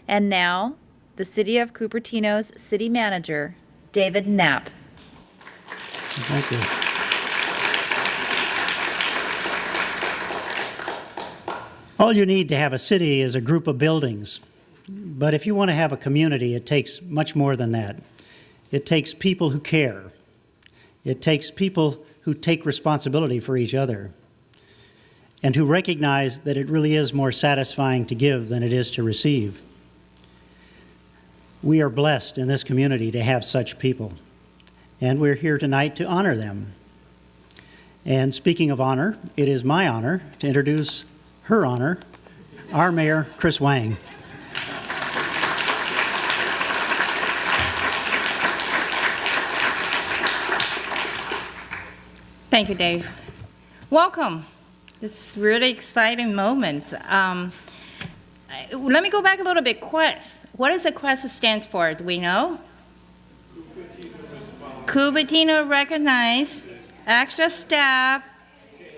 And now, the City of Cupertino's City Manager, David Knapp. Thank you. All you need to have a city is a group of buildings. But if you want to have a community, it takes much more than that. It takes people who care. It takes people who take responsibility for each other and who recognize that it really is more satisfying to give than it is to receive. We are blessed in this community to have such people, and we're here tonight to honor them. And speaking of honor, it is my honor to introduce her honor, our Mayor, Chris Huang. Thank you, Dave. Welcome. This is a really exciting moment. Let me go back a little bit. CREST. What does the CREST stand for? Do we know? Cupertino recognized, extra step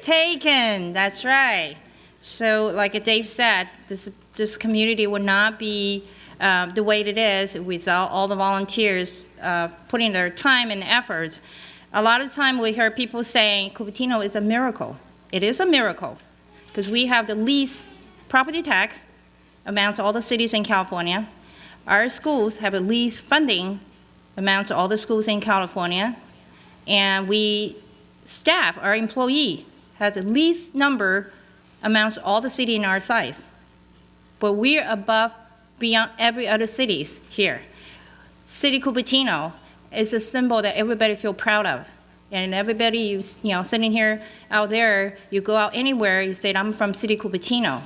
taken. That's right. So, like Dave said, this community would not be the way it is without all the volunteers putting their time and effort. A lot of time we hear people saying Cupertino is a miracle. It is a miracle because we have the least property tax amounts all the cities in California. Our schools have the least funding amounts all the schools in California. And we staff, our employee, has the least number amounts all the city in our size. But we're above, beyond every other cities here. City Cupertino is a symbol that everybody feel proud of. And everybody, sitting here out there, you go out anywhere, you say, I'm from City Cupertino.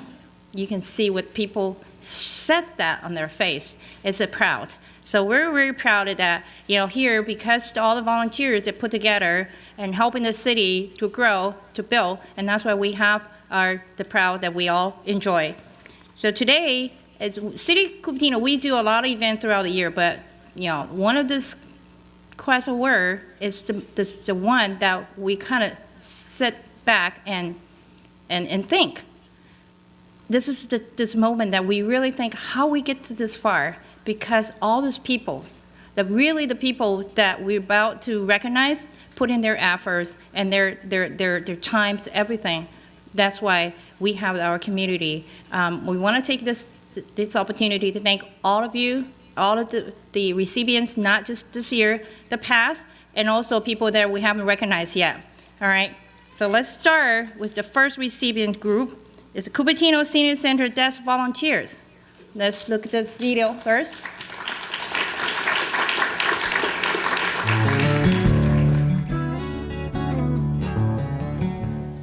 You can see what people said that on their face. It's a proud. So we're very proud of that, here, because all the volunteers that put together and helping the city to grow, to build, and that's why we have the proud that we all enjoy. So today, as City Cupertino, we do a lot of events throughout the year, but one of this CREST Award is the one that we kind of sit back and think. This is this moment that we really think how we get to this far, because all these people, the people that we're about to recognize, put in their efforts and their times, everything. That's why we have our community. We want to take this opportunity to thank all of you, all of the recipients, not just this year, the past, and also people that we haven't recognized yet. All right, so let's start with the first recipient group. It's the Cupertino Senior Center Desk Volunteers. Let's look at the video first.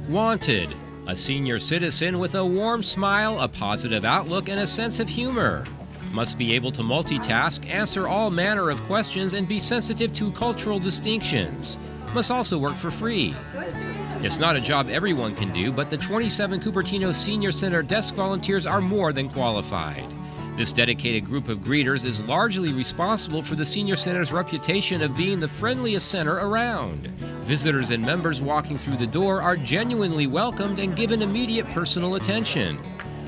Wanted, a senior citizen with a warm smile, a positive outlook, and a sense of humor. Must be able to multitask, answer all manner of questions, and be sensitive to cultural distinctions. Must also work for free. It's not a job everyone can do, but the 27 Cupertino Senior Center desk volunteers are more than qualified. This dedicated group of greeters is largely responsible for the Senior Center's reputation of being the friendliest center around. Visitors and members walking through the door are genuinely welcomed and given immediate personal attention.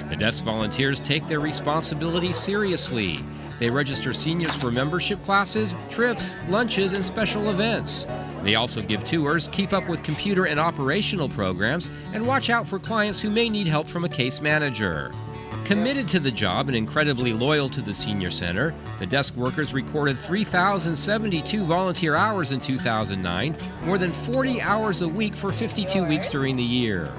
The desk volunteers take their responsibilities seriously. They register seniors for membership classes, trips, lunches, and special events. They also give tours, keep up with computer and operational programs, and watch out for clients who may need help from a case manager. Committed to the job and incredibly loyal to the Senior Center, the desk workers recorded 3,072 volunteer hours in 2009, more than 40 hours a week for 52 weeks during the year.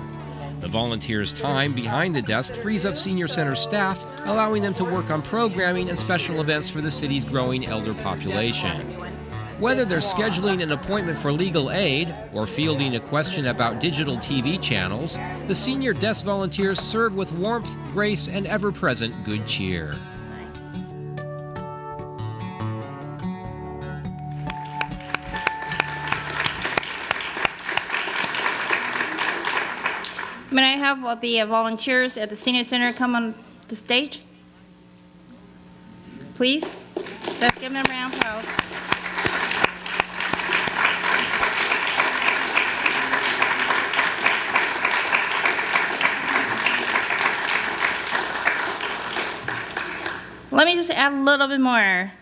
The volunteers' time behind the desk frees up Senior Center staff, allowing them to work on programming and special events for the city's growing elder population. Whether they're scheduling an appointment for legal aid or fielding a question about digital TV channels, the senior desk volunteers serve with warmth, grace, and ever-present good cheer. May I have the volunteers at the Senior Center come on the stage? Please. Let's give them a round of applause. Let me just add a little bit more.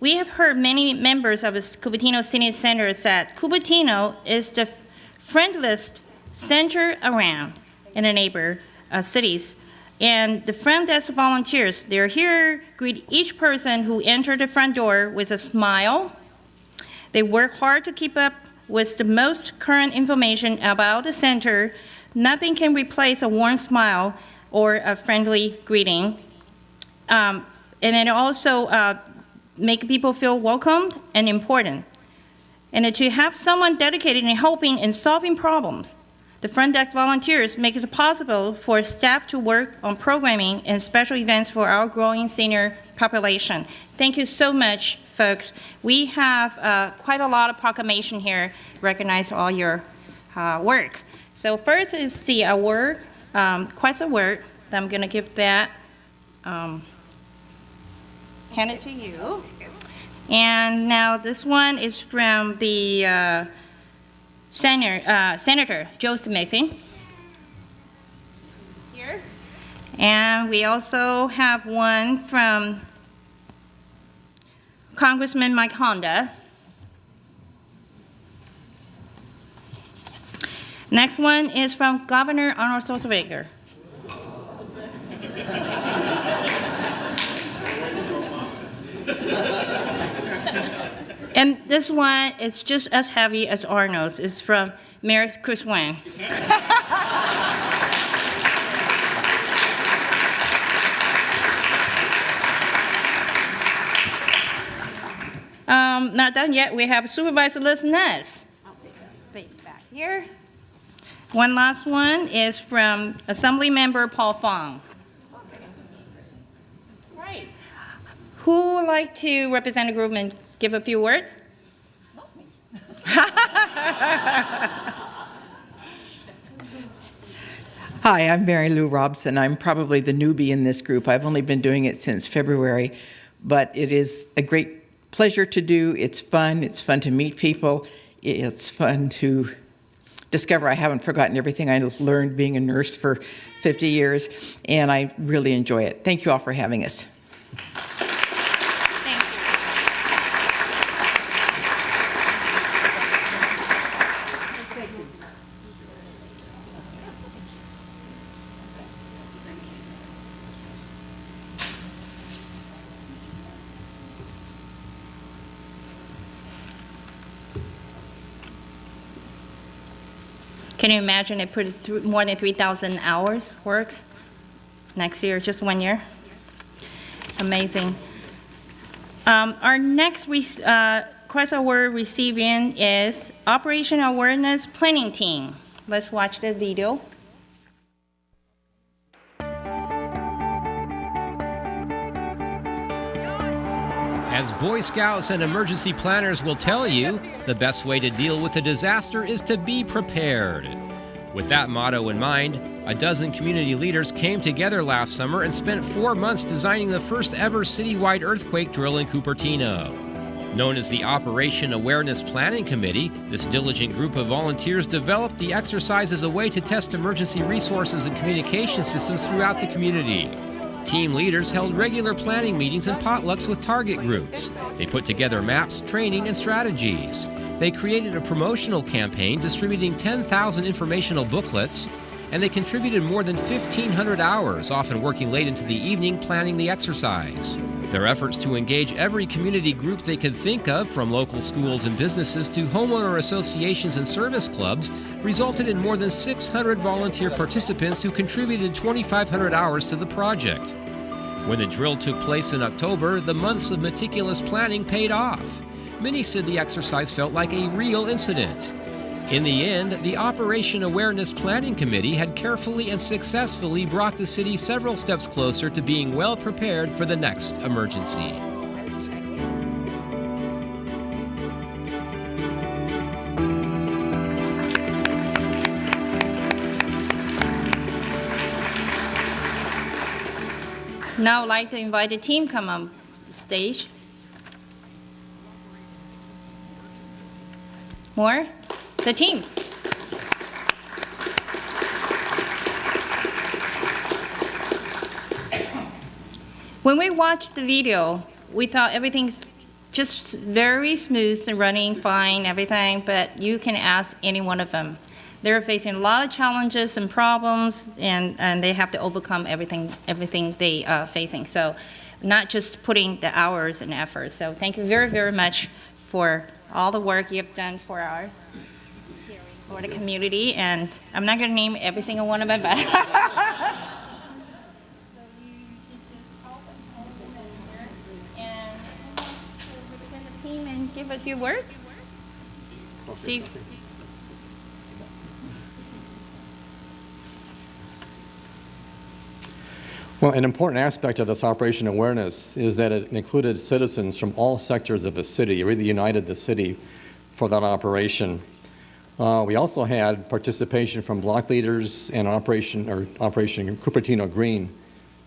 We have heard many members of the Cupertino City Center that Cupertino is the friendliest center around in the neighbor cities. And the front desk volunteers, they're here, greet each person who entered the front door with a smile. They work hard to keep up with the most current information about the center. Nothing can replace a warm smile or a friendly greeting. And then also make people feel welcomed and important. And to have someone dedicated in helping and solving problems. The front desk volunteers make it possible for staff to work on programming and special events for our growing senior population. Thank you so much, folks. We have quite a lot of proclamation here, recognize all your work. So first is the award, CREST Award. I'm gonna give that, hand it to you. And now this one is from the Senator Joe Smith here. And we also have one from Congressman Mike Honda. Next one is from Governor Arnold Schwarzenegger. And this one is just as heavy as Arnold's. It's from Mayor Chris Wang. Not done yet. We have Supervisor Lynne. I'll take that back here. One last one is from Assembly Member Paul Huang. Okay. Right. Who would like to represent the group and give a few words? Not me. Hi, I'm Mary Lou Robson. I'm probably the newbie in this group. I've only been doing it since February, but it is a great pleasure to do. It's fun to meet people. It's fun to discover I haven't forgotten everything I learned being a nurse for 50 years, and I really enjoy it. Thank you all for having us. Can you imagine it put more than 3,000 hours works next year, just 1 year? Amazing. Our next CREST Award recipient is Operation Awareness Planning Team. Let's watch the video. As Boy Scouts and emergency planners will tell you, the best way to deal with a disaster is to be prepared. With that motto in mind, a dozen community leaders came together last summer and spent 4 months designing the first ever citywide earthquake drill in Cupertino. Known as the Operation Awareness Planning Committee, this diligent group of volunteers developed the exercise as a way to test emergency resources and communication systems throughout the community. Team leaders held regular planning meetings and potlucks with target groups. They put together maps, training, and strategies. They created a promotional campaign distributing 10,000 informational booklets, and they contributed more than 1,500 hours, often working late into the evening planning the exercise. Their efforts to engage every community group they could think of, from local schools and businesses to homeowner associations and service clubs, resulted in more than 600 volunteer participants who contributed 2,500 hours to the project. When the drill took place in October, the months of meticulous planning paid off. Many said the exercise felt like a real incident. In the end, the Operation Awareness Planning Committee had carefully and successfully brought the city several steps closer to being well prepared for the next emergency. Now I'd like to invite the team come on stage. More? The team. When we watched the video, we thought everything's just very smooth and running fine, everything, but you can ask any one of them. They're facing a lot of challenges and problems, and they have to overcome everything they are facing. So not just putting the hours and effort. So thank you very, very much for all the work you've done for the community. And I'm not going to name every single one of them, but give a few words. Steve. Well, an important aspect of this Operation Awareness is that it included citizens from all sectors of the city. It really united the city for that operation. We also had participation from block leaders and Operation Cupertino Green.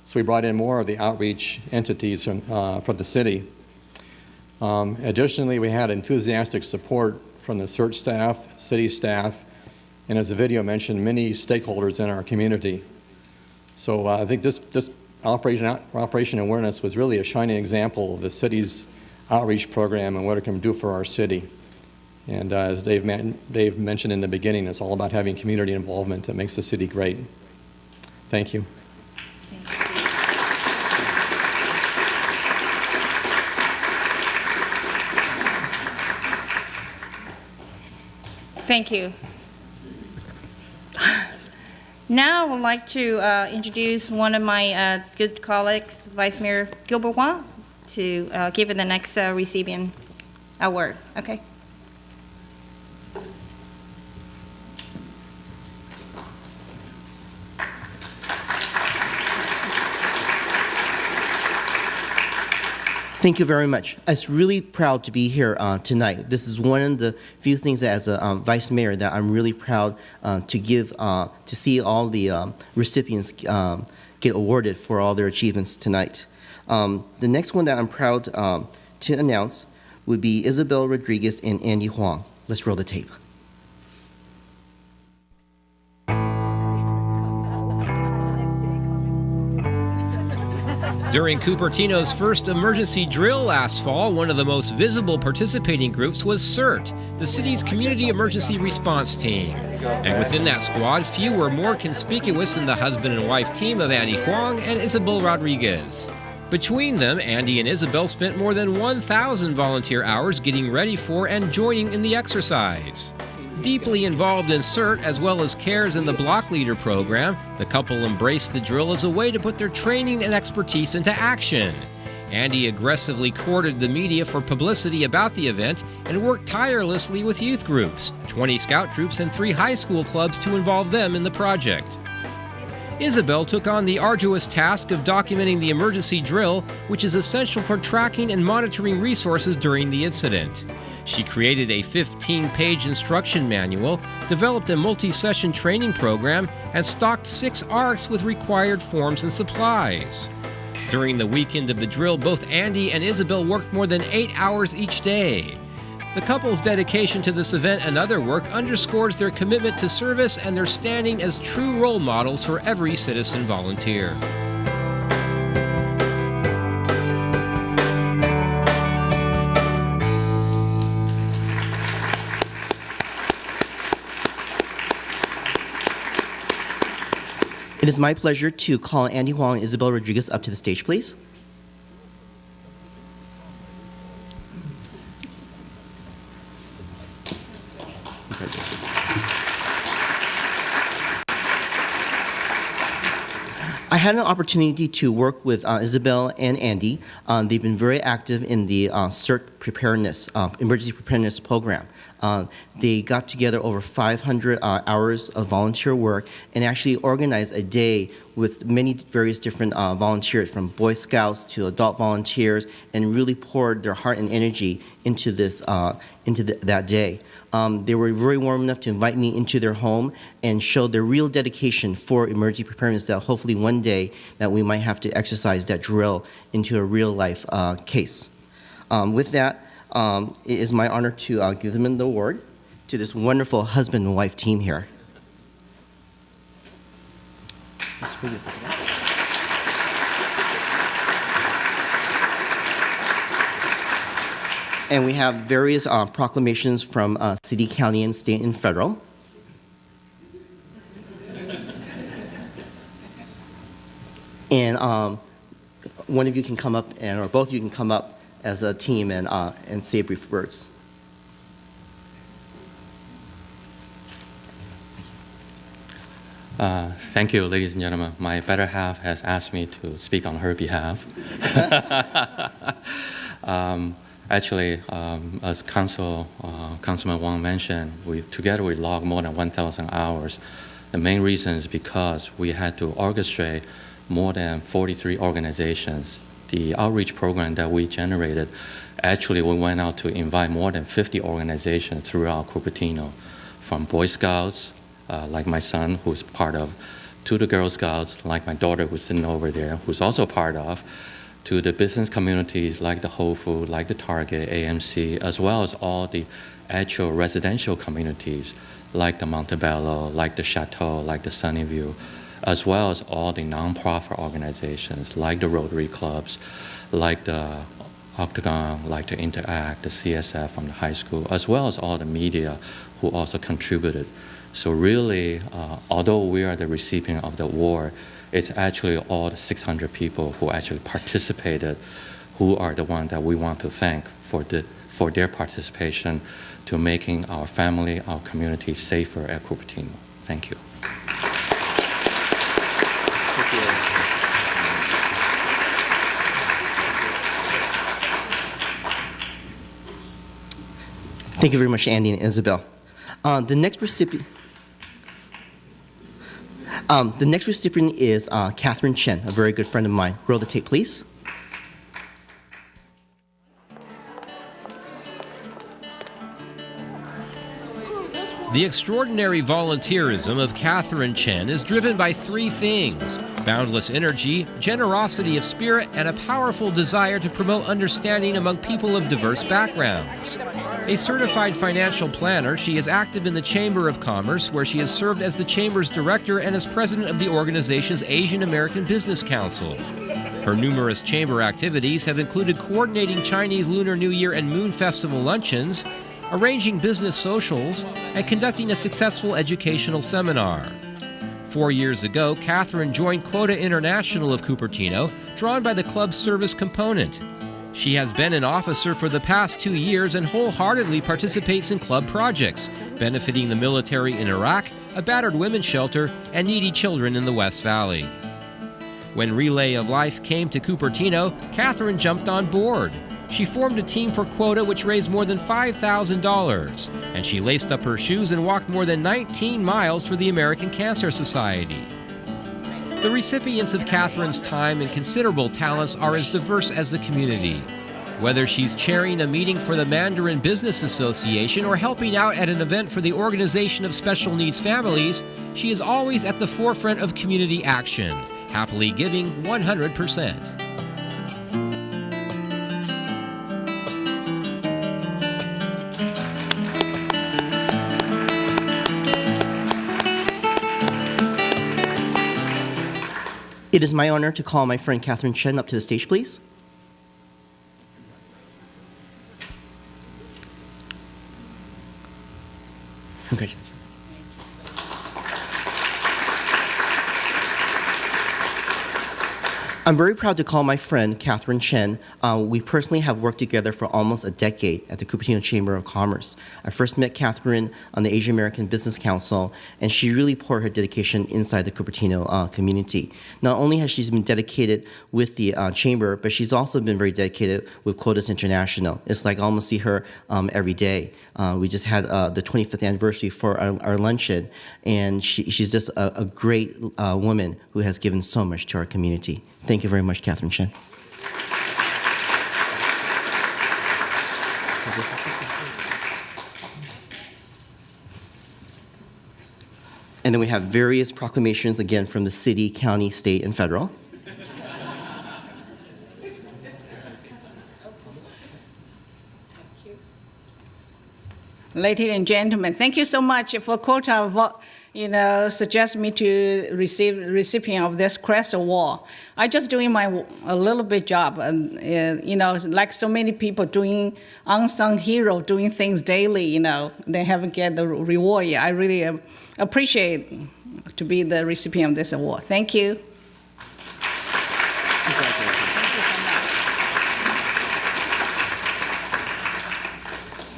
So we brought in more of the outreach entities for the city. Additionally, we had enthusiastic support from the search staff, city staff, and as the video mentioned, many stakeholders in our community. So I think this Operation Awareness was really a shining example of the city's outreach program and what it can do for our city. And as Dave mentioned in the beginning, it's all about having community involvement that makes the city great. Thank you. Thank you. Now I would like to introduce one of my good colleagues, Vice Mayor Gilbert Huang, to give the next recipient award. Okay. Thank you very much. I'm really proud to be here tonight. This is one of the few things that, as a vice mayor, that I'm really proud to see all the recipients get awarded for all their achievements tonight. The next one that I'm proud to announce would be Isabel Rodriguez and Andy Huang. Let's roll the tape. During Cupertino's first emergency drill last fall, one of the most visible participating groups was CERT, the city's community emergency response team. And within that squad, few were more conspicuous than the husband and wife team of Andy Huang and Isabel Rodriguez. Between them, Andy and Isabel spent more than 1,000 volunteer hours getting ready for and joining in the exercise. Deeply involved in CERT as well as CARES in the Block Leader program, the couple embraced the drill as a way to put their training and expertise into action. Andy aggressively courted the media for publicity about the event and worked tirelessly with youth groups, 20 scout troops, and 3 high school clubs to involve them in the project. Isabel took on the arduous task of documenting the emergency drill, which is essential for tracking and monitoring resources during the incident. She created a 15-page instruction manual, developed a multi-session training program, and stocked 6 ARCs with required forms and supplies. During the weekend of the drill, both Andy and Isabel worked more than 8 hours each day. The couple's dedication to this event and other work underscores their commitment to service and their standing as true role models for every citizen volunteer. It is my pleasure to call Andy Huang and Isabel Rodriguez up to the stage, please. I had an opportunity to work with Isabel and Andy. They've been very active in the CERT preparedness, emergency preparedness program. They got together over 500 hours of volunteer work and actually organized a day with many various different volunteers, from Boy Scouts to adult volunteers, and really poured their heart and energy into this, that day. They were very warm enough to invite me into their home and show their real dedication for emergency preparedness, that hopefully one day that we might have to exercise that drill into a real life case. With that, it is my honor to give them the award to this wonderful husband and wife team here. And we have various proclamations from city, county, and state and federal. And one of you can come up, or both of you can come up as a team and say brief words. Thank you, ladies and gentlemen. My better half has asked me to speak on her behalf. Actually, as Councilman Wong mentioned, together we logged more than 1,000 hours. The main reason is because we had to orchestrate more than 43 organizations. The outreach program that we generated, actually we went out to invite more than 50 organizations throughout Cupertino, from Boy Scouts, like my son, who's part of, to the Girl Scouts, like my daughter who's sitting over there, who's also part of, to the business communities like the Whole Food, like the Target, AMC, as well as all the actual residential communities like the Montebello, like the Chateau, like the Sunnyview, as well as all the nonprofit organizations like the Rotary Clubs, like the Octagon, like the Interact, the CSF from the high school, as well as all the media who also contributed. So really, although we are the recipient of the award, it's actually all the 600 people who actually participated who are the ones that we want to thank for their participation to making our family, our community safer at Cupertino. Thank you. Thank you very much, Andy and Isabel. The next recipient is Catherine Chen, a very good friend of mine. Roll the tape, please. The extraordinary volunteerism of Catherine Chen is driven by three things: boundless energy, generosity of spirit, and a powerful desire to promote understanding among people of diverse backgrounds. A certified financial planner, she is active in the Chamber of Commerce, where she has served as the Chamber's director and as president of the organization's Asian American Business Council. Her numerous chamber activities have included coordinating Chinese Lunar New Year and Moon Festival luncheons, arranging business socials, and conducting a successful educational seminar. 4 years ago, Catherine joined Quota International of Cupertino, drawn by the club's service component. She has been an officer for the past 2 years and wholeheartedly participates in club projects, benefiting the military in Iraq, a battered women's shelter, and needy children in the West Valley. When Relay of Life came to Cupertino, Catherine jumped on board. She formed a team for Quota which raised more than $5,000, and she laced up her shoes and walked more than 19 miles for the American Cancer Society. The recipients of Catherine's time and considerable talents are as diverse as the community. Whether she's chairing a meeting for the Mandarin Business Association or helping out at an event for the Organization of Special Needs Families, she is always at the forefront of community action, happily giving 100%. It is my honor to call my friend Catherine Chen up to the stage, please. Congratulations. I'm very proud to call my friend Catherine Chen. We personally have worked together for almost a decade at the Cupertino Chamber of Commerce. I first met Catherine on the Asian American Business Council, and she really poured her dedication inside the Cupertino community. Not only has she been dedicated with the Chamber, but she's also been very dedicated with Quotas International. It's like I almost see her every day. We just had the 25th anniversary for our luncheon, and she's just a great woman who has given so much to our community. Thank you very much, Catherine Chen. And then we have various proclamations, again, from the city, county, state, and federal. Ladies and gentlemen, thank you so much for Quota suggest me to receive recipient of this CREST Award. I just doing a little bit job, and like so many people doing unsung hero, doing things daily. They haven't get the reward yet. I really appreciate to be the recipient of this award. Thank you.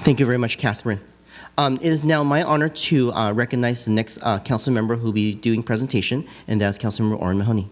Thank you very much, Catherine. It is now my honor to recognize the next council member who will be doing presentation, and that's Councilmember Orrin Mahoney.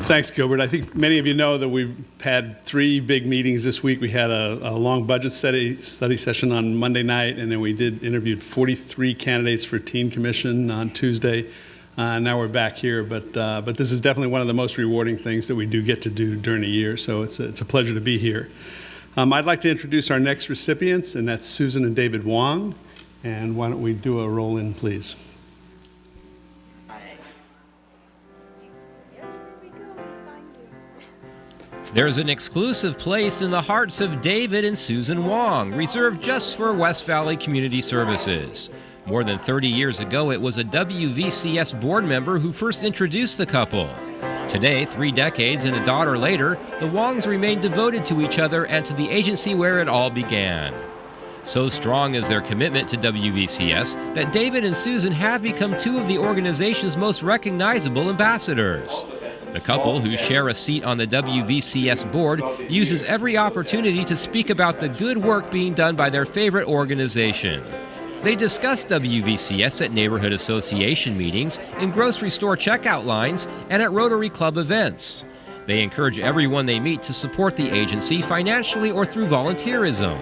Thanks, Gilbert. I think many of you know that we've had 3 big meetings this week. We had a long budget study session on Monday night, and then we interviewed 43 candidates for Teen Commission on Tuesday. Now we're back here, but this is definitely one of the most rewarding things that we do get to do during the year, so it's a pleasure to be here. I'd like to introduce our next recipients, and that's Susan and David Wong. And why don't we do a roll-in, please? There's an exclusive place in the hearts of David and Susan Wong, reserved just for West Valley Community Services. More than 30 years ago, it was a WVCS board member who first introduced the couple. Today, 3 decades and a daughter later, the Wongs remain devoted to each other and to the agency where it all began. So strong is their commitment to WVCS that David and Susan have become 2 of the organization's most recognizable ambassadors. The couple, who share a seat on the WVCS board, uses every opportunity to speak about the good work being done by their favorite organization. They discuss WVCS at neighborhood association meetings, in grocery store checkout lines, and at Rotary Club events. They encourage everyone they meet to support the agency financially or through volunteerism.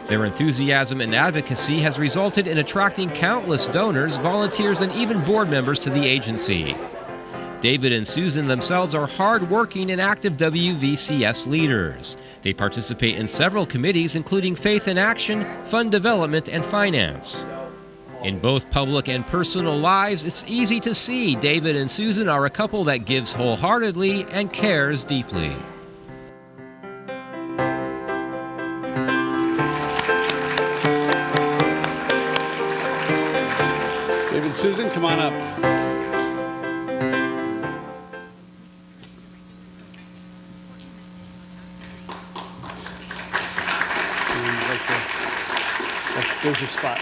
Their enthusiasm and advocacy has resulted in attracting countless donors, volunteers, and even board members to the agency. David and Susan themselves are hard-working and active WVCS leaders. They participate in several committees, including Faith in Action, Fund Development, and Finance. In both public and personal lives, it's easy to see David and Susan are a couple that gives wholeheartedly and cares deeply. David and Susan, come on up. There's your spot.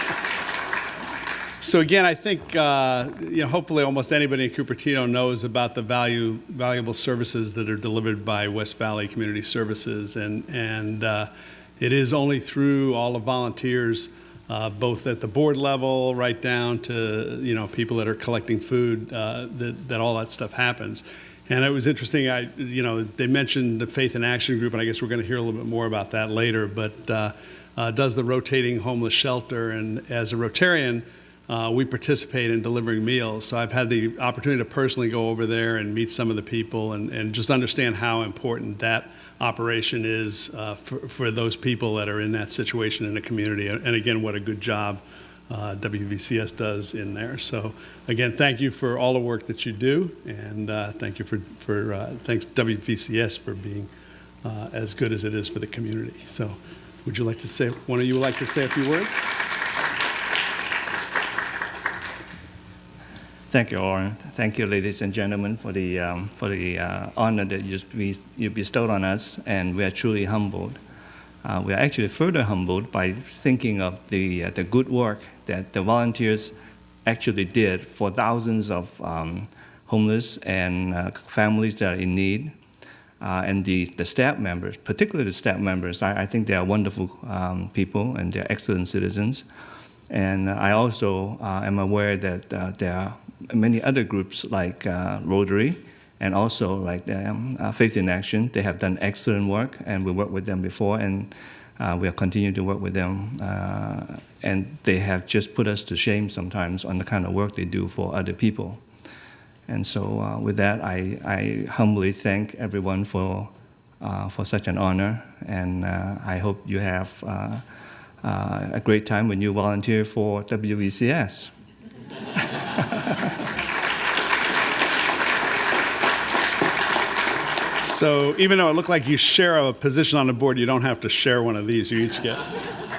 So again, I think hopefully almost anybody in Cupertino knows about the valuable services that are delivered by West Valley Community Services, and it is only through all the volunteers, both at the board level, right down to people that are collecting food, that all that stuff happens. And it was interesting. They mentioned the Faith in Action group, and I guess we're going to hear a little bit more about that later. But does the rotating homeless shelter, and as a Rotarian, we participate in delivering meals. So I've had the opportunity to personally go over there and meet some of the people, and just understand how important that operation is for those people that are in that situation in the community. And again, what a good job WVCS does in there. So again, thank you for all the work that you do, and thank you thanks WVCS for being as good as it is for the community. So would you like to say, one of you would like to say a few words? Thank you, Orrin. Thank you, ladies and gentlemen, for the honor that you bestowed on us, and we are truly humbled. We are actually further humbled by thinking of the good work that the volunteers actually did for thousands of homeless and families that are in need. And the staff members, particularly the staff members, I think they are wonderful people, and they're excellent citizens. And I also am aware that there are many other groups like Rotary and also like Faith in Action. They have done excellent work, and we worked with them before, and we'll continue to work with them. And they have just put us to shame sometimes on the kind of work they do for other people. And so with that, I humbly thank everyone for such an honor, and I hope you have a great time when you volunteer for WVCS. So even though it looked like you share a position on the board, you don't have to share one of these. You each get.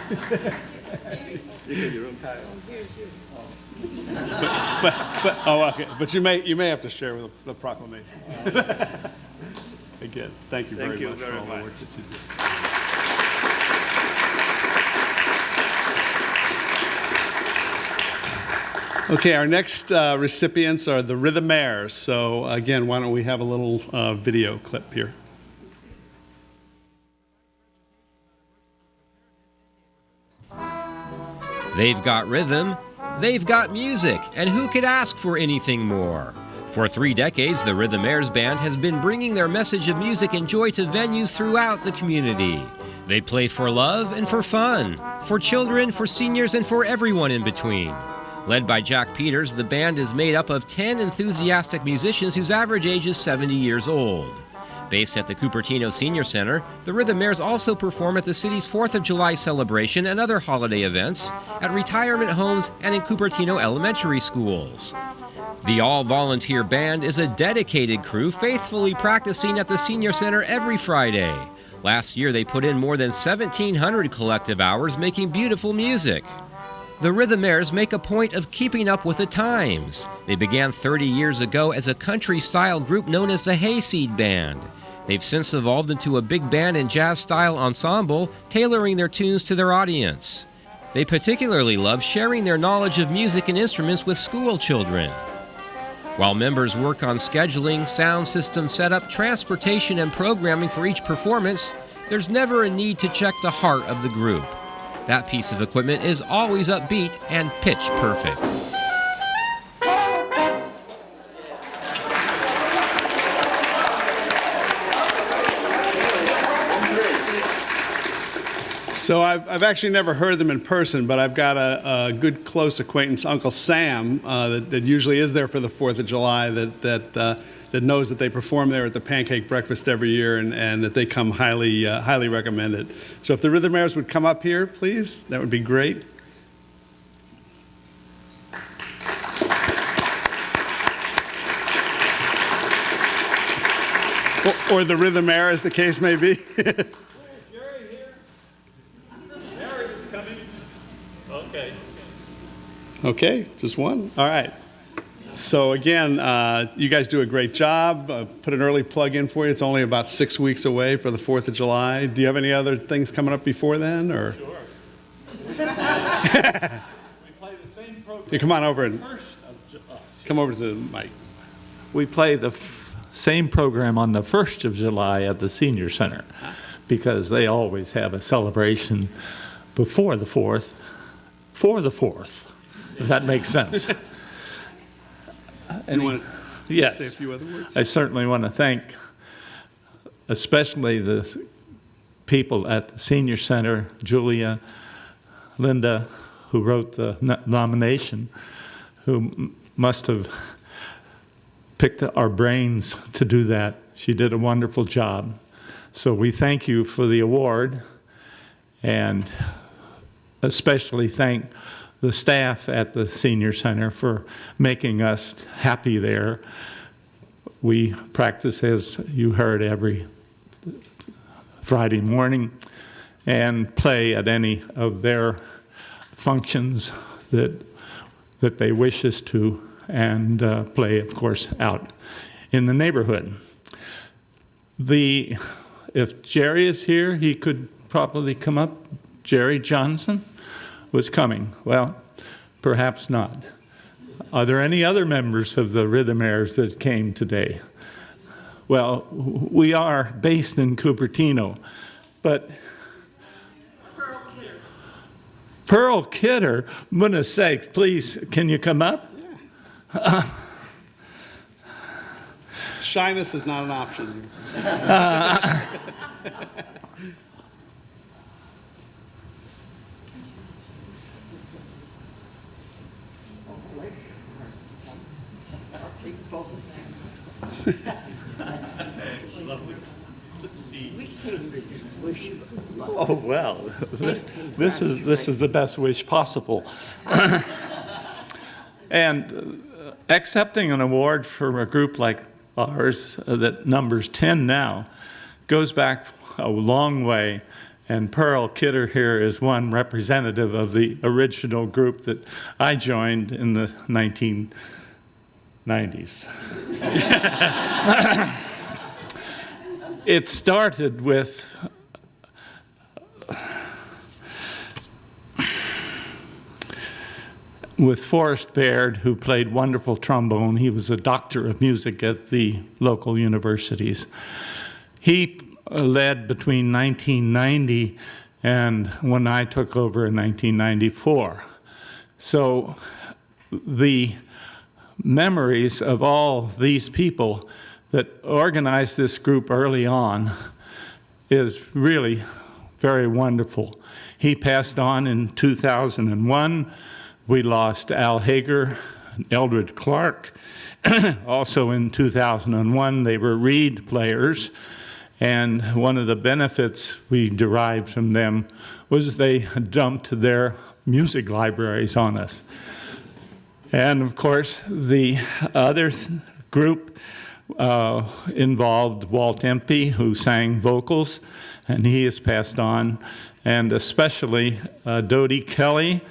You get your own title. But you may have to share with the proclamation. Again, thank you very much for all the work that you did. Okay, our next recipients are the Rhythmaires. So again, why don't we have a little video clip here? They've got rhythm, they've got music, and who could ask for anything more? For 3 decades, the Rhythmaires Band has been bringing their message of music and joy to venues throughout the community. They play for love and for fun, for children, for seniors, and for everyone in between. Led by Jack Peters, the band is made up of 10 enthusiastic musicians whose average age is 70 years old. Based at the Cupertino Senior Center, the Rhythmaires also perform at the city's 4th of July celebration and other holiday events, at retirement homes, and in Cupertino elementary schools. The all-volunteer band is a dedicated crew faithfully practicing at the Senior Center every Friday. Last year, they put in more than 1,700 collective hours making beautiful music. The Rhythmaires make a point of keeping up with the times. They began 30 years ago as a country-style group known as the Hayseed Band. They've since evolved into a big band and jazz-style ensemble, tailoring their tunes to their audience. They particularly love sharing their knowledge of music and instruments with school children. While members work on scheduling, sound system setup, transportation, and programming for each performance, there's never a need to check the heart of the group. That piece of equipment is always upbeat and pitch perfect. So I've actually never heard them in person, but I've got a good close acquaintance, Uncle Sam, that usually is there for the 4th of July, that knows that they perform there at the Pancake Breakfast every year, and that they come highly recommended. So if the Rhythmaires would come up here, please, that would be great. Or the Rhythmaire, as the case may be. Okay, just one? All right. So again, you guys do a great job. Put an early plug in for you. It's only about 6 weeks away for the 4th of July. Do you have any other things coming up before then? Or? Sure. We play the same program. You come on over and come over to the mic. We play the same program on the 1st of July at the Senior Center because they always have a celebration before the 4th, for the 4th. If that makes sense. And you want to yes, say a few other words? I certainly want to thank especially the people at the Senior Center, Julia, Linda, who wrote the nomination, who must have picked our brains to do that. She did a wonderful job. So we thank you for the award, and especially thank the staff at the Senior Center for making us happy there. We practice, as you heard, every Friday morning and play at any of their functions that they wish us to, and play, of course, out in the neighborhood. If Jerry is here, he could probably come up. Jerry Johnson was coming. Well, perhaps not. Are there any other members of the Rhythmaires that came today? Well, we are based in Cupertino, but Pearl Kidder, goodness sakes, please, can you come up? Yeah. Shyness is not an option. Oh, well, this is the best wish possible. And accepting an award for a group like ours that numbers 10 now, goes back a long way. And Pearl Kidder here is one representative of the original group that I joined in the 1990s. It started with Forrest Baird, who played wonderful trombone. He was a doctor of music at the local universities. He led between 1990 and when I took over in 1994. So the memories of all these people that organized this group early on is really very wonderful. He passed on in 2001. We lost Al Hager and Eldred Clark. Also in 2001, they were reed players. And one of the benefits we derived from them was they dumped their music libraries on us. And of course, the other group involved Walt Empey, who sang vocals, and he has passed on, and especially Dodie Kelly,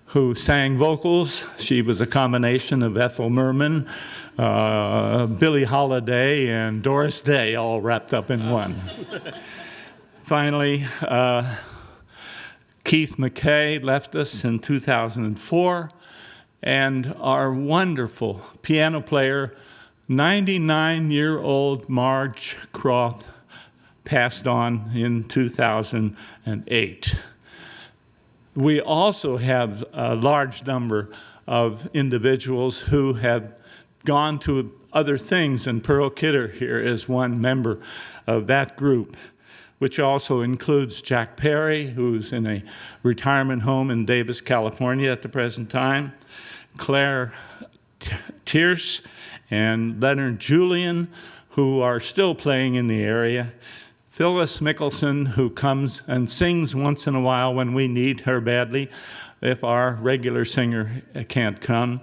who sang vocals. She was a combination of Ethel Merman, Billie Holiday, and Doris Day, all wrapped up in one. Finally, Keith McKay left us in 2004, and our wonderful piano player, 99-year-old Marge Croft, passed on in 2008. We also have a large number of individuals who have gone to other things, and Pearl Kidder here is one member of that group, which also includes Jack Perry, who's in a retirement home in Davis, California at the present time, Claire Tierce and Leonard Julian, who are still playing in the area, Phyllis Mickelson, who comes and sings once in a while when we need her badly, if our regular singer can't come.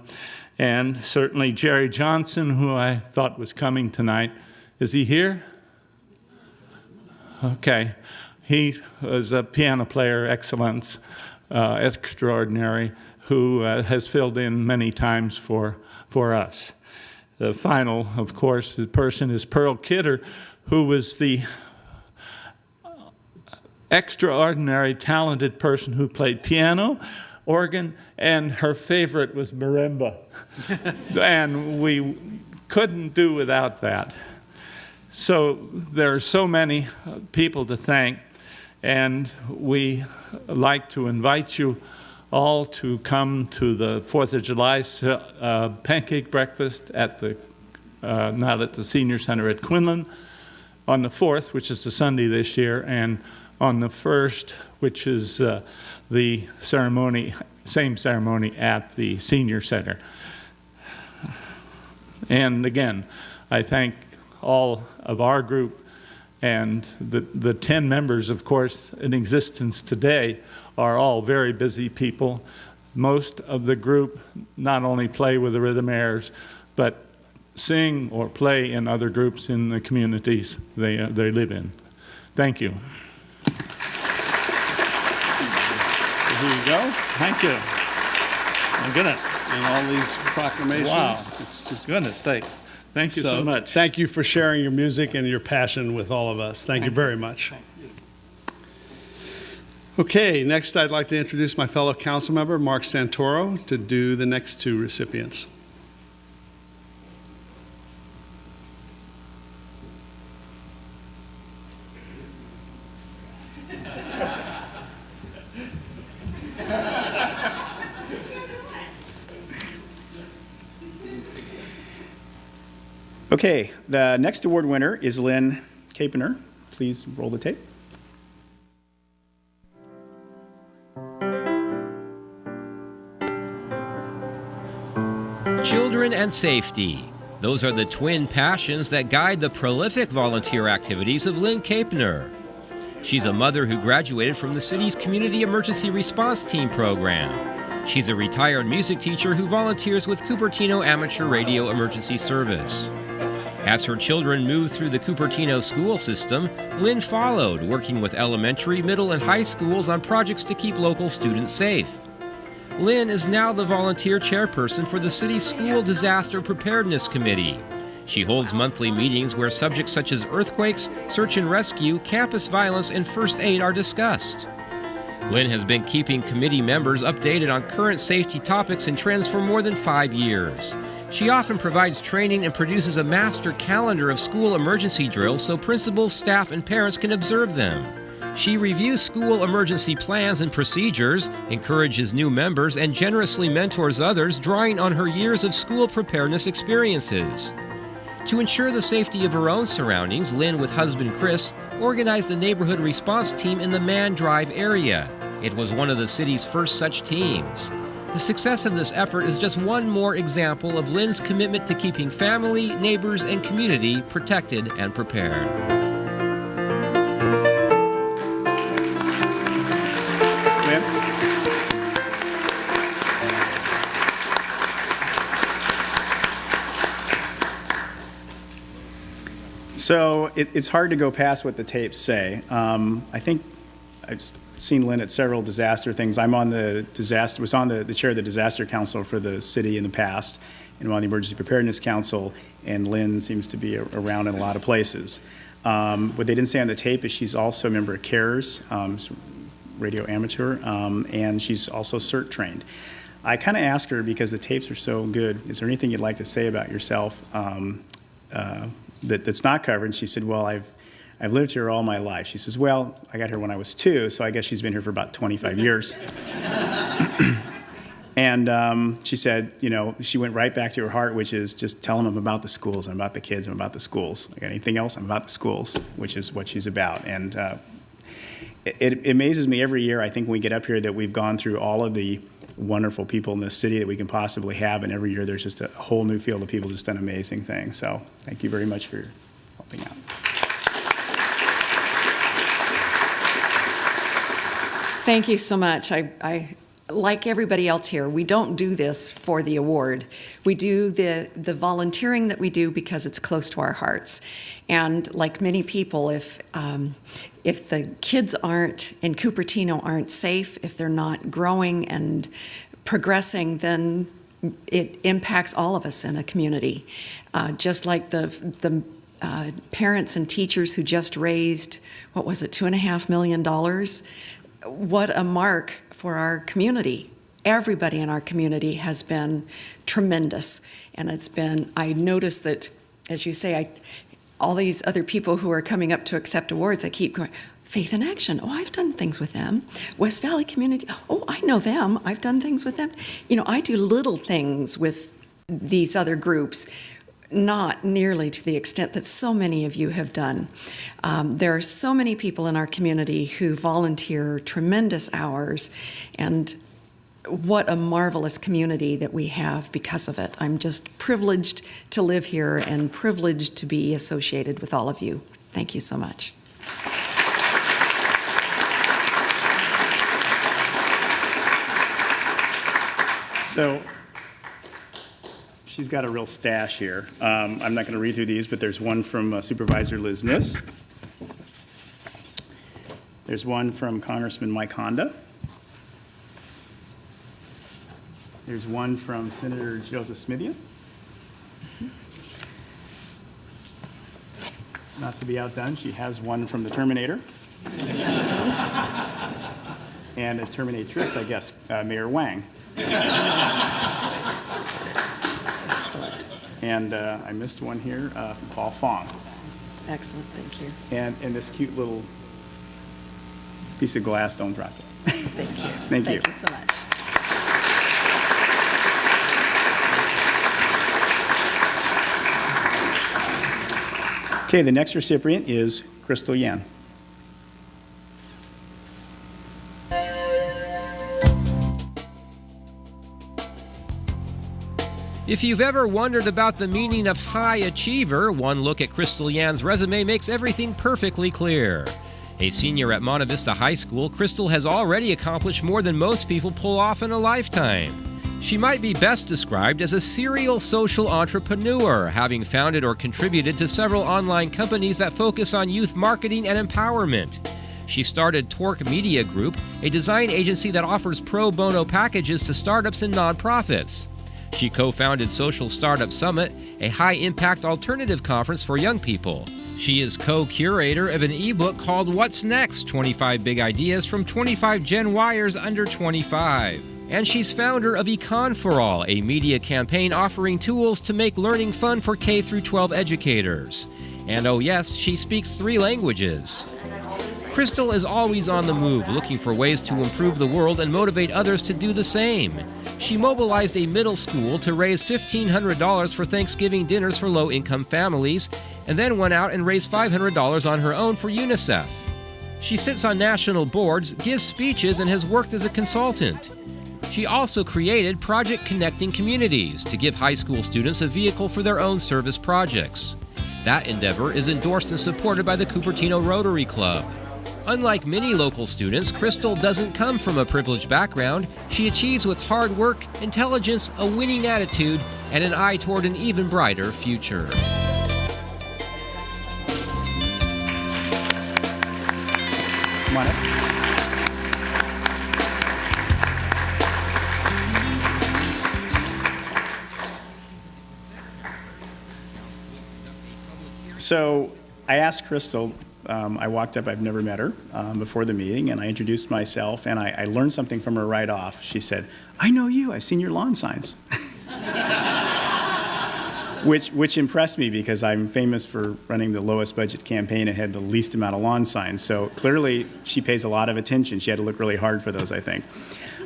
And certainly Jerry Johnson, who I thought was coming tonight. Is he here? Okay. He was a piano player, excellence, extraordinary, who has filled in many times for us. The final, of course, the person is Pearl Kidder, who was the extraordinary, talented person who played piano, organ, and her favorite was marimba. And we couldn't do without that. So there are so many people to thank, and we like to invite you all to come to the 4th of July pancake breakfast at the, not at the Senior Center at Quinlan, on the 4th, which is the Sunday this year, and on the 1st, which is the ceremony, same ceremony at the Senior Center. And again, I thank all of our group and the 10 members, of course, in existence today are all very busy people. Most of the group not only play with the Rhythmaires, but sing or play in other groups in the communities they live in. Thank you. Here you go. Thank you. My goodness. And all these proclamations. Wow. It's just Goodness sake. Thank you so much. Thank you for sharing your music and your passion with all of us. Thank you very much. Thank you. Okay, next I'd like to introduce my fellow council member, Mark Santoro, to do the next two recipients. Okay, the next award winner is Lynne Capener. Please roll the tape. Children and safety. Those are the twin passions that guide the prolific volunteer activities of Lynne Capener. She's a mother who graduated from the city's Community Emergency Response Team program. She's a retired music teacher who volunteers with Cupertino Amateur Radio Emergency Service. As her children moved through the Cupertino school system, Lynne followed, working with elementary, middle, and high schools on projects to keep local students safe. Lynne is now the volunteer chairperson for the city's School Disaster Preparedness Committee. She holds monthly meetings where subjects such as earthquakes, search and rescue, campus violence, and first aid are discussed. Lynne has been keeping committee members updated on current safety topics and trends for more than 5 years. She often provides training and produces a master calendar of school emergency drills so principals, staff, and parents can observe them. She reviews school emergency plans and procedures, encourages new members, and generously mentors others, drawing on her years of school preparedness experiences. To ensure the safety of her own surroundings, Lynne, with husband Chris, organized a neighborhood response team in the Man Drive area. It was one of the city's first such teams. The success of this effort is just one more example of Lynne's commitment to keeping family, neighbors, and community protected and prepared. So it's hard to go past what the tapes say. I think I've seen Lynne at several disaster things. I'm on the chair of the disaster council for the city in the past, and I'm on the emergency preparedness council, and Lynne seems to be around in a lot of places. What they didn't say on the tape is she's also a member of CARES, radio amateur, and she's also CERT trained. I kind of asked her, because the tapes are so good, is there anything you'd like to say about yourself that's not covered? And she said, well, I've lived here all my life. She says, well, I got here when I was 2, so I guess she's been here for about 25 years. And she said, she went right back to her heart, which is just telling them about the schools. I'm about the kids. I'm about the schools. I got anything else? I'm about the schools, which is what she's about. And it amazes me every year, I think, when we get up here, that we've gone through all of the wonderful people in this city that we can possibly have, and every year there's just a whole new field of people just done amazing things. So thank you very much for helping out. Thank you so much. I like everybody else here, we don't do this for the award. We do the volunteering that we do because it's close to our hearts. And like many people, if the kids aren't in Cupertino aren't safe, if they're not growing and progressing, then it impacts all of us in a community. Just like the parents and teachers who just raised, what was it, $2.5 million? What a mark for our community. Everybody in our community has been tremendous. And it's been, I noticed that, as you say, all these other people who are coming up to accept awards, I keep going, Faith in Action, oh, I've done things with them. West Valley Community, oh, I know them, I've done things with them. I do little things with these other groups, not nearly to the extent that so many of you have done. There are so many people in our community who volunteer tremendous hours, and what a marvelous community that we have because of it. I'm just privileged to live here and privileged to be associated with all of you. Thank you so much. So she's got a real stash here. I'm not going to read through these, but there's one from Supervisor Liz Niss. There's one from Congressman Mike Honda. There's one from Senator Joseph Smithian. Not to be outdone, she has one from the Terminator. And a Terminatrix, I guess, Mayor Wang. And I missed one here from Paul Huang. Excellent, thank you. And this cute little piece of glass, don't drop it. Thank you. Thank you. Thank you so much. Okay, the next recipient is Crystal Yan. If you've ever wondered about the meaning of high achiever, one look at Crystal Yan's resume makes everything perfectly clear. A senior at Monte Vista High School, Crystal has already accomplished more than most people pull off in a lifetime. She might be best described as a serial social entrepreneur, having founded or contributed to several online companies that focus on youth marketing and empowerment. She started Torque Media Group, a design agency that offers pro bono packages to startups and nonprofits. She co-founded Social Startup Summit, a high-impact alternative conference for young people. She is co-curator of an ebook called What's Next? 25 Big Ideas from 25 Gen Yers under 25. And she's founder of Econ for All, a media campaign offering tools to make learning fun for K-12 educators. And oh yes, she speaks 3 languages. Crystal is always on the move, looking for ways to improve the world and motivate others to do the same. She mobilized a middle school to raise $1,500 for Thanksgiving dinners for low-income families, and then went out and raised $500 on her own for UNICEF. She sits on national boards, gives speeches, and has worked as a consultant. She also created Project Connecting Communities to give high school students a vehicle for their own service projects. That endeavor is endorsed and supported by the Cupertino Rotary Club. Unlike many local students, Crystal doesn't come from a privileged background. She achieves with hard work, intelligence, a winning attitude, and an eye toward an even brighter future. Come on up. So I asked Crystal, I walked up, I've never met her before the meeting, and I introduced myself, and I learned something from her right off. She said, "I know you, I've seen your lawn signs." which impressed me because I'm famous for running the lowest budget campaign and had the least amount of lawn signs. So clearly she pays a lot of attention. She had to look really hard for those, I think.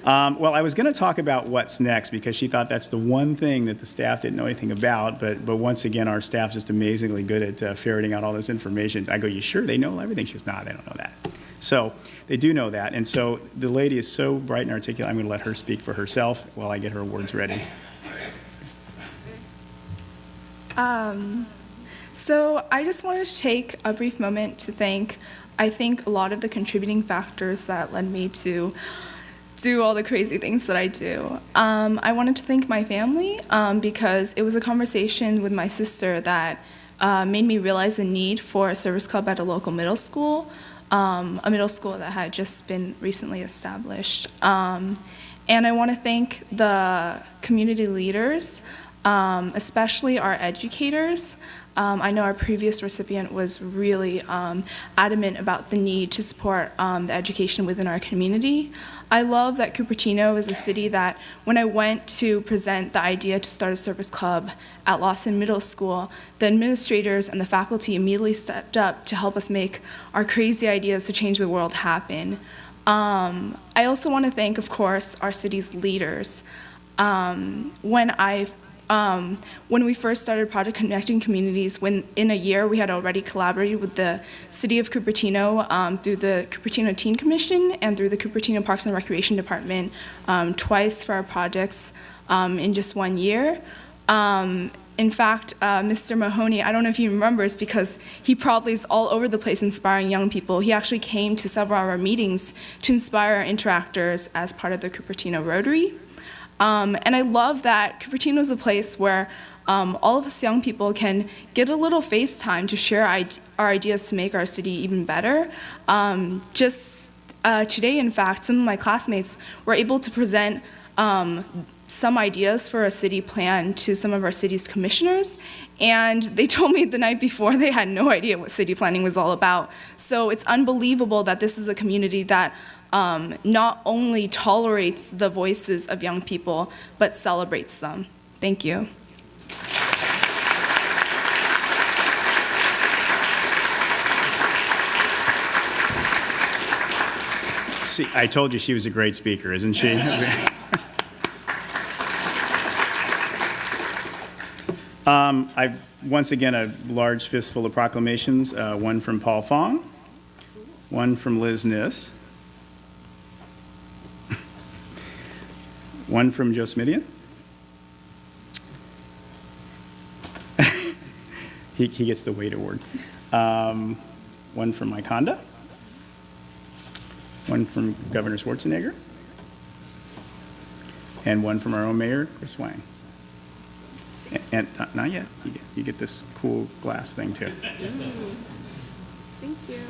Well, I was going to talk about what's next because she thought that's the one thing that the staff didn't know anything about. But once again, our staff's just amazingly good at ferreting out all this information. I go, "You sure they know everything?" She goes, "No, they don't know that." So they do know that. And so the lady is so bright and articulate, I'm going to let her speak for herself while I get her awards ready. So I just wanted to take a brief moment to thank, I think, a lot of the contributing factors that led me to do all the crazy things that I do. I wanted to thank my family because it was a conversation with my sister that made me realize the need for a service club at a local middle school, a middle school that had just been recently established. And I want to thank the community leaders, especially our educators. I know our previous recipient was really adamant about the need to support the education within our community. I love that Cupertino is a city that when I went to present the idea to start a service club at Lawson Middle School, the administrators and the faculty immediately stepped up to help us make our crazy ideas to change the world happen. I also want to thank, of course, our city's leaders. When we first started Project Connecting Communities, in a year we had already collaborated with the City of Cupertino through the Cupertino Teen Commission and through the Cupertino Parks and Recreation Department twice for our projects in just 1 year. In fact, Mr. Mahoney, I don't know if he remembers because he probably is all over the place inspiring young people. He actually came to several of our meetings to inspire our interactors as part of the Cupertino Rotary. And I love that Cupertino is a place where all of us young people can get a little face time to share our ideas to make our city even better. Just today, in fact, some of my classmates were able to present some ideas for a city plan to some of our city's commissioners, and they told me the night before they had no idea what city planning was all about. So it's unbelievable that this is a community that not only tolerates the voices of young people, but celebrates them. Thank you. See, I told you she was a great speaker, isn't she? I've once again a large fistful of proclamations, one from Paul Fong, one from Liz Niss, one from Joe Smithian. he gets the weight award. One from Mike Honda, one from Governor Schwarzenegger, and one from our own mayor, Chris Huang. And not yet. You get this cool glass thing too. Thank you.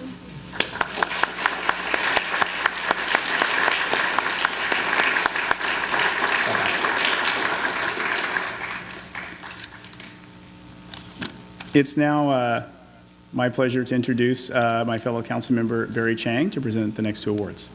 It's now my pleasure to introduce my fellow council member, Barry Chang, to present the next two awards.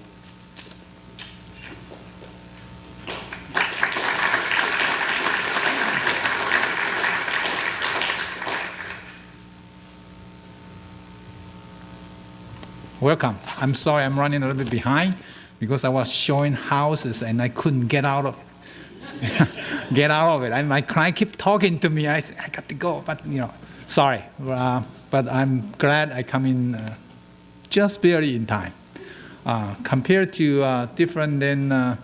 Welcome. I'm sorry I'm running a little bit behind because I was showing houses and I couldn't get out of it. And my client kept talking to me. I said, I got to go, but sorry. But I'm glad I come in just barely in time. Compared to different than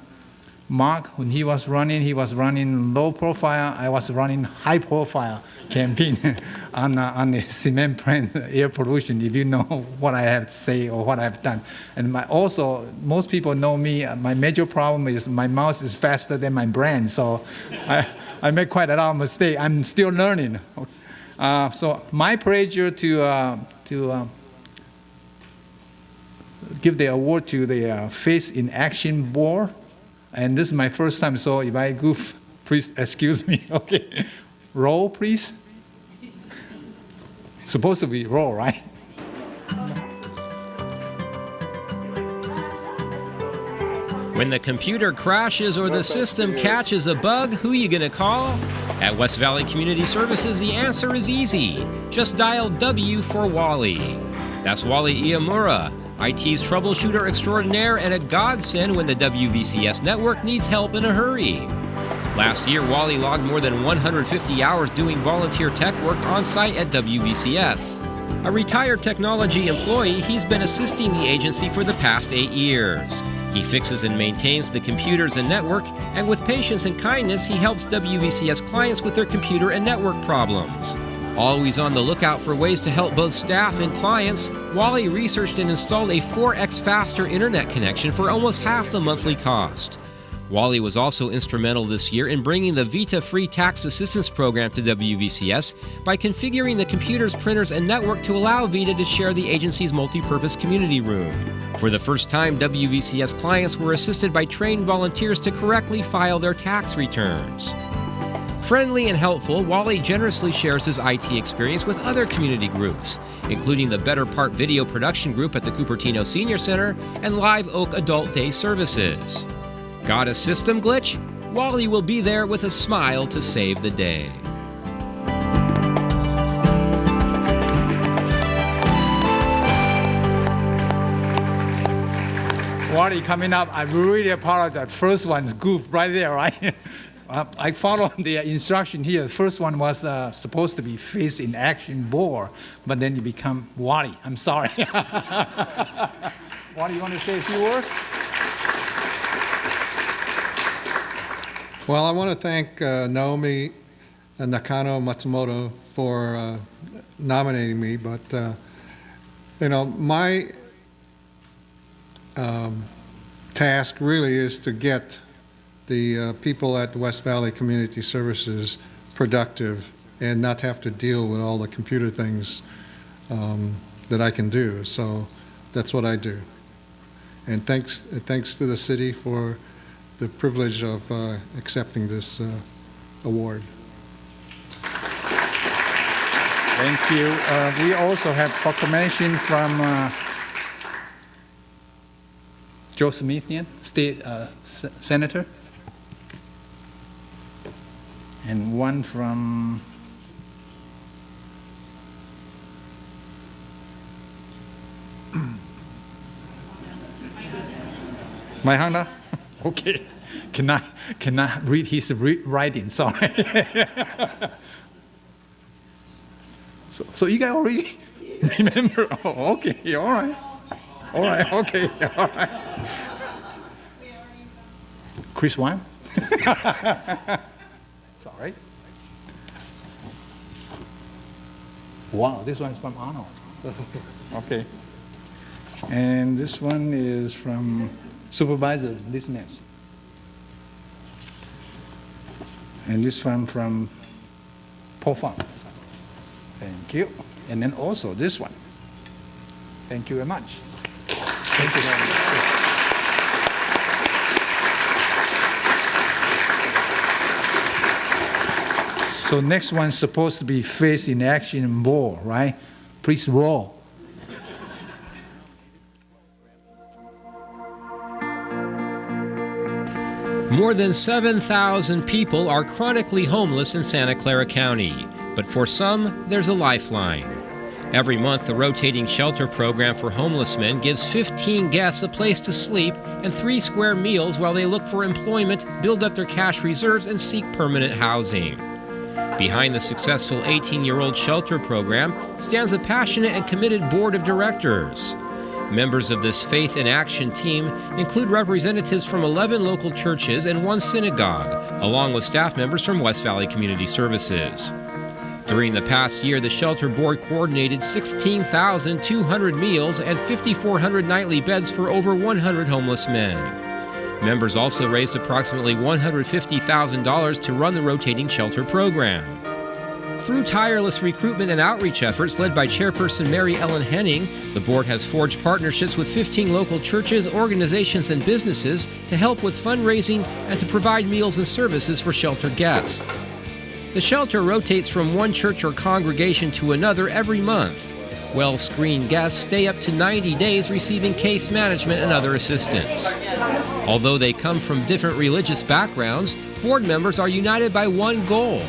Mark, when he was running low profile. I was running high profile campaign on the cement plant air pollution, if you know what I have to say or what I've done. And also, most people know me, my major problem is my mouse is faster than my brain, so I make quite a lot of mistakes. I'm still learning. So my pleasure to give the award to the Face in Action Board. And this is my first time, so if I goof, please excuse me. Okay. Roll, please. Supposed to be roll, right? When the computer crashes or the system catches a bug, who you gonna call? At West Valley Community Services, the answer is easy. Just dial W for Wally. That's Wally Iimura, IT's troubleshooter extraordinaire and a godsend when the WVCS network needs help in a hurry. Last year, Wally logged more than 150 hours doing volunteer tech work on site at WVCS. A retired technology employee, he's been assisting the agency for the past 8 years. He fixes and maintains the computers and network, and with patience and kindness, he helps WVCS clients with their computer and network problems. Always on the lookout for ways to help both staff and clients, Wally researched and installed a 4x faster internet connection for almost half the monthly cost. Wally was also instrumental this year in bringing the Vita Free Tax Assistance Program to WVCS by configuring the computers, printers, and network to allow Vita to share the agency's multi-purpose community room. For the first time, WVCS clients were assisted by trained volunteers to correctly file their tax returns. Friendly and helpful, Wally generously shares his IT experience with other community groups, including the Better Part Video Production Group at the Cupertino Senior Center and Live Oak Adult Day Services. Got a system glitch? Wally will be there with a smile to save the day. Wally coming up, I really apologize. First one's goof right there, right? I followed the instruction here. The first one was supposed to be Face in Action Board, but then you become Wally. I'm sorry. Wally, you want to say a few words? Well, I want to thank Naomi Nakano Matsumoto for nominating me, but my task really is to get the people at West Valley Community Services productive and not have to deal with all the computer things that I can do. So that's what I do. And thanks to the city for the privilege of accepting this award. Thank you. We also have proclamation from Joe Smithian, State Senator, and one from my Honda. Okay, cannot read his writing. Sorry. So you guys already remember? Oh, okay, all right, okay, all right. Chris Wang. Sorry. Wow, this one's from Arnold. Okay. And this one is from Supervisor Lynne. And this one from Po Fang. Thank you. And then also this one. Thank you very much. Thank you very much. So next one's supposed to be Faith in Action Ball, right? Please roll. More than 7,000 people are chronically homeless in Santa Clara County, but for some, there's a lifeline. Every month, the rotating shelter program for homeless men gives 15 guests a place to sleep and 3 square meals while they look for employment, build up their cash reserves, and seek permanent housing. Behind the successful 18-year-old shelter program stands a passionate and committed board of directors. Members of this Faith in Action team include representatives from 11 local churches and 1 synagogue, along with staff members from West Valley Community Services. During the past year, the shelter board coordinated 16,200 meals and 5,400 nightly beds for over 100 homeless men. Members also raised approximately $150,000 to run the rotating shelter program. Through tireless recruitment and outreach efforts led by Chairperson Mary Ellen Henning, the board has forged partnerships with 15 local churches, organizations, and businesses to help with fundraising and to provide meals and services for shelter guests. The shelter rotates from one church or congregation to another every month. Well-screened guests stay up to 90 days receiving case management and other assistance. Although they come from different religious backgrounds, board members are united by one goal: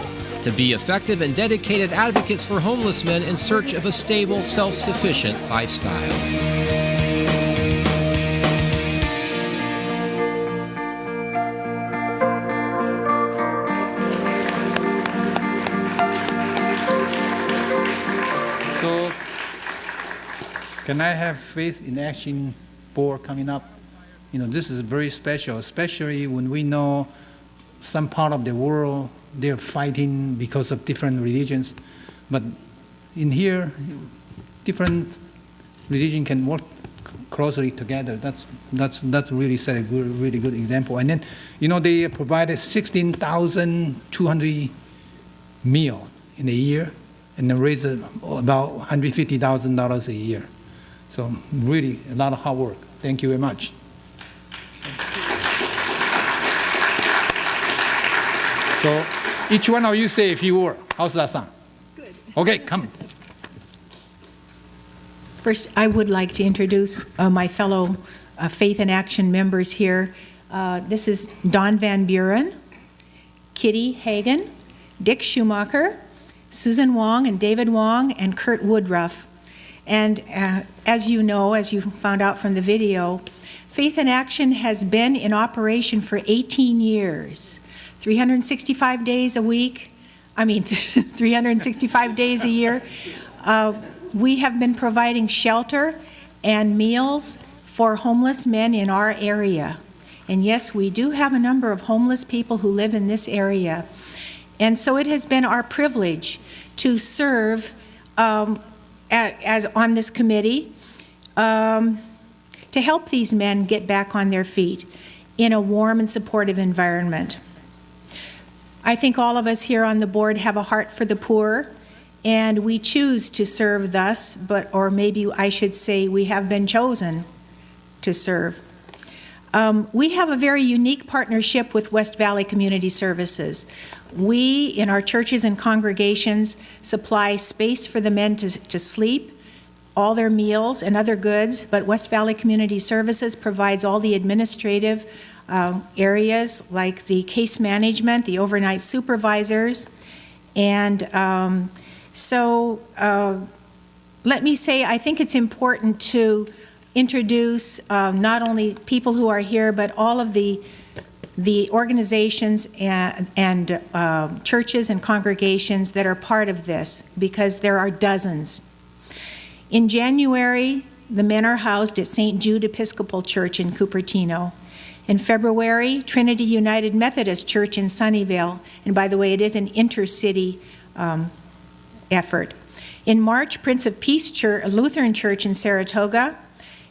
to be effective and dedicated advocates for homeless men in search of a stable, self-sufficient lifestyle. So, can I have Faith in Action Board coming up? You know, this is very special, especially when we know some part of the world they're fighting because of different religions, but in here, different religion can work closely together. That's really set a really good example. And then, you know, they provided 16,200 meals in a year, and they raised about $150,000 a year. So really a lot of hard work. Thank you very much. So each one of you say a few words. How's that sound? Good. Okay, come. First, I would like to introduce my fellow Faith in Action members here. This is Don Van Buren, Kitty Hagan, Dick Schumacher, Susan Wong and David Wong, and Kurt Woodruff. And as you know, as you found out from the video, Faith in Action has been in operation for 18 years. 365 days a week, 365 days a year. We have been providing shelter and meals for homeless men in our area. And yes, we do have a number of homeless people who live in this area. And so it has been our privilege to serve as on this committee to help these men get back on their feet in a warm and supportive environment. I think all of us here on the board have a heart for the poor, and we choose to serve thus, or maybe I should say we have been chosen to serve. We have a very unique partnership with West Valley Community Services. We, in our churches and congregations, supply space for the men to sleep, all their meals and other goods, but West Valley Community Services provides all the administrative areas like the case management, the overnight supervisors, and let me say I think it's important to introduce not only people who are here, but all of the organizations and churches and congregations that are part of this, because there are dozens. In January, the men are housed at St. Jude Episcopal Church in Cupertino. In February, Trinity United Methodist Church in Sunnyvale, and by the way, it is an intercity effort. In March, Prince of Peace Church, Lutheran Church in Saratoga.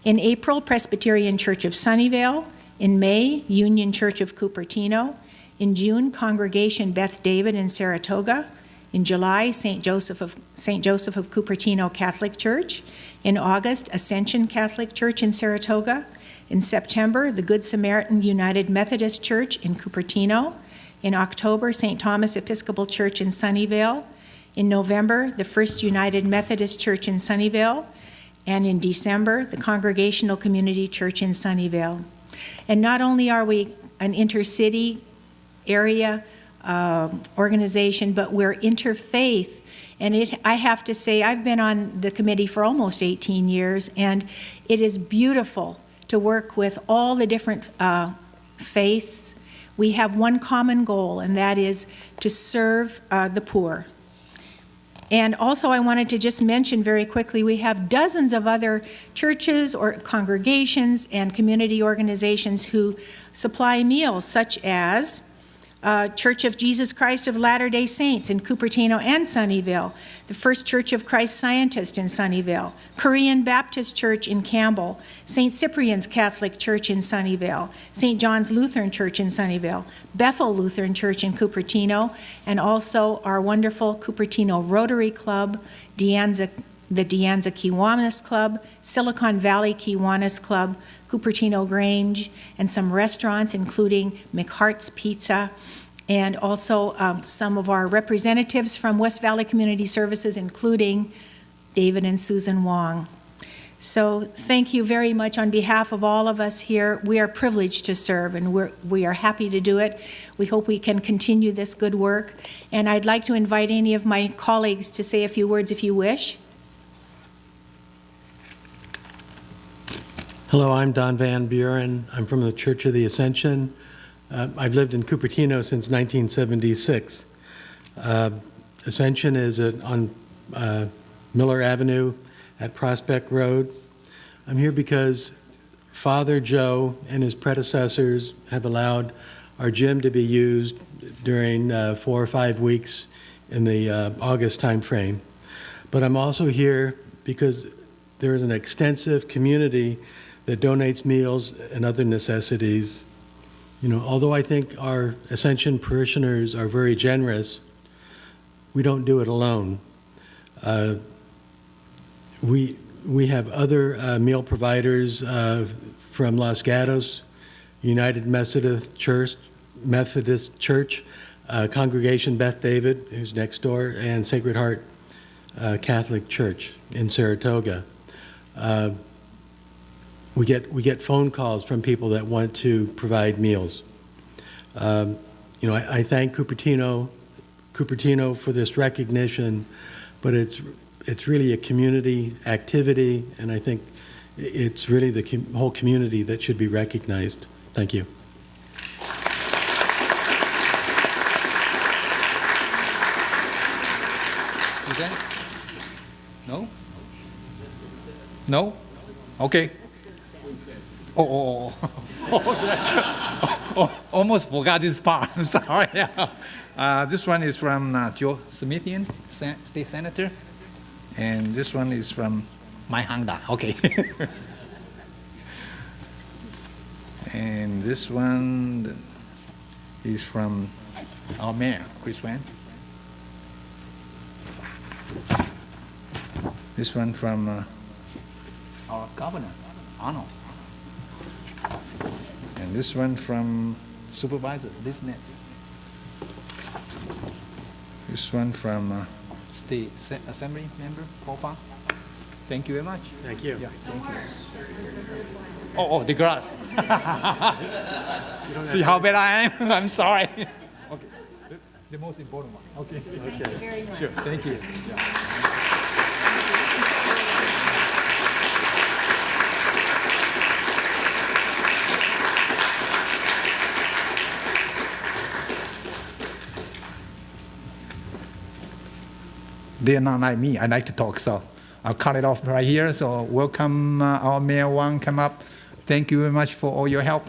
In April, Presbyterian Church of Sunnyvale. In May, Union Church of Cupertino. In June, Congregation Beth David in Saratoga. In July, St. Joseph of Cupertino Catholic Church. In August, Ascension Catholic Church in Saratoga. In September, the Good Samaritan United Methodist Church in Cupertino. In October, St. Thomas Episcopal Church in Sunnyvale. In November, the First United Methodist Church in Sunnyvale. And in December, the Congregational Community Church in Sunnyvale. And not only are we an intercity area organization, but we're interfaith. And I have to say, I've been on the committee for almost 18 years, and it is beautiful to work with all the different faiths. We have one common goal, and that is to serve the poor. And also, I wanted to just mention very quickly, we have dozens of other churches or congregations and community organizations who supply meals, such as Church of Jesus Christ of Latter-day Saints in Cupertino and Sunnyvale, the First Church of Christ Scientist in Sunnyvale, Korean Baptist Church in Campbell, St. Cyprian's Catholic Church in Sunnyvale, St. John's Lutheran Church in Sunnyvale, Bethel Lutheran Church in Cupertino, and also our wonderful Cupertino Rotary Club, the De Anza Kiwanis Club, Silicon Valley Kiwanis Club, Cupertino Grange, and some restaurants, including McHart's Pizza, and also some of our representatives from West Valley Community Services, including David and Susan Wong. So thank you very much on behalf of all of us here. We are privileged to serve, and we are happy to do it. We hope we can continue this good work. And I'd like to invite any of my colleagues to say a few words if you wish. Hello, I'm Don Van Buren. I'm from the Church of the Ascension. I've lived in Cupertino since 1976. Ascension is on Miller Avenue at Prospect Road. I'm here because Father Joe and his predecessors have allowed our gym to be used during 4 or 5 weeks in the August timeframe. But I'm also here because there is an extensive community that donates meals and other necessities. You know, although I think our Ascension parishioners are very generous, we don't do it alone. We have other meal providers from Los Gatos, United Methodist Church, Congregation Beth David, who's next door, and Sacred Heart Catholic Church in Saratoga. We get phone calls from people that want to provide meals. You know, I thank Cupertino for this recognition, but it's really a community activity, and I think it's really the whole community that should be recognized. Thank you. Is that? No? No? Okay. Oh. Almost forgot this part. I'm sorry. This one is from Joe Smithian, State Senator. And this one is from my Hangda. Okay. And this one is from our mayor, Chris Wan. This one from our governor, Arnold. And this one from Supervisor Lynne. This one from State Assembly Member Popa. Thank you very much. Thank you. Yeah, thank you. Oh, the grass. See how bad I am? I'm sorry. Okay, the most important one. Okay. Thank you very much. Sure, thank you. Yeah. They're not like me. I like to talk, so I'll cut it off right here. So welcome our Mayor Wong, come up. Thank you very much for all your help.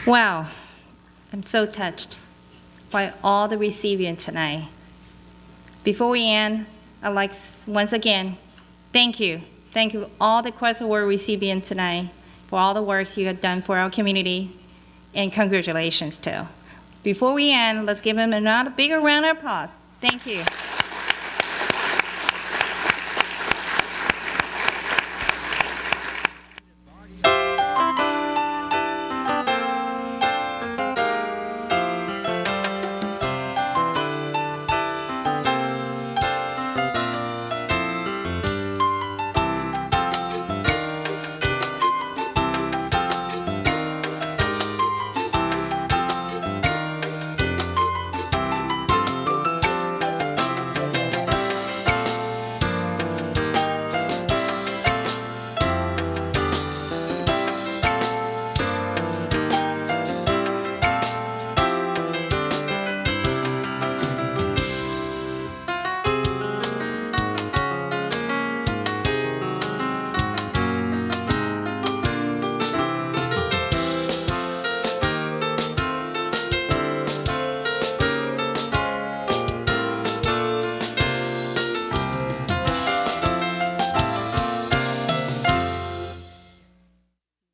Wow, I'm so touched by all the recipients tonight. Before we end, I'd like once again, thank you Thank you all the CREST Award recipients tonight for all the work you have done for our community, and congratulations too. Before we end, let's give them another bigger round of applause. Thank you.